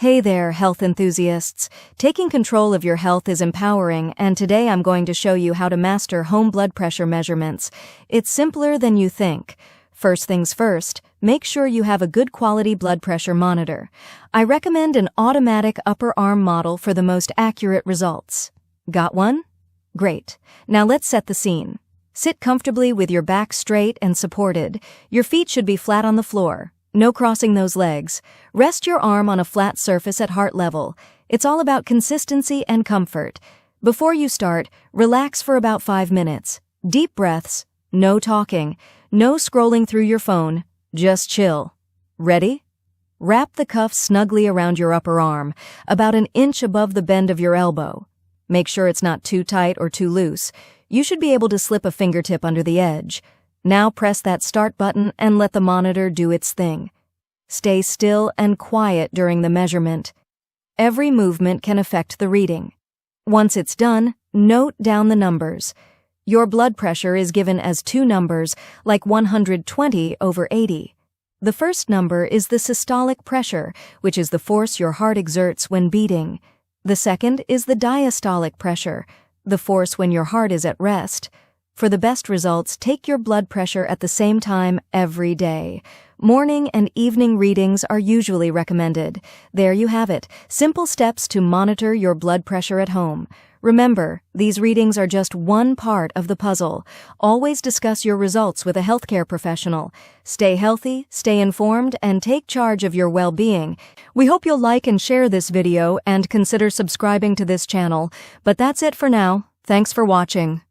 Hey there, health enthusiasts. Taking control of your health is empowering, and today I'm going to show you how to master home blood pressure measurements. It's simpler than you think. First things first, make sure you have a good quality blood pressure monitor. I recommend an automatic upper arm model for the most accurate results. Got one? Great. Now let's set the scene. Sit comfortably with your back straight and supported. Your feet should be flat on the floor. No crossing those legs. Rest your arm on a flat surface at heart level. It's all about consistency and comfort. Before you start, relax for about 5 minutes. Deep breaths, no talking, no scrolling through your phone, just chill. Ready? Wrap the cuff snugly around your upper arm, about an inch above the bend of your elbow. Make sure it's not too tight or too loose. You should be able to slip a fingertip under the edge. Now press that start button and let the monitor do its thing. Stay still and quiet during the measurement. Every movement can affect the reading. Once it's done, note down the numbers. Your blood pressure is given as two numbers, like 120/80. The first number is the systolic pressure, which is the force your heart exerts when beating. The second is the diastolic pressure, the force when your heart is at rest. For the best results, take your blood pressure at the same time every day. Morning and evening readings are usually recommended. There you have it, simple steps to monitor your blood pressure at home. Remember, these readings are just one part of the puzzle. Always discuss your results with a healthcare professional. Stay healthy, stay informed, and take charge of your well-being. We hope you'll like and share this video and consider subscribing to this channel. But that's it for now. Thanks for watching.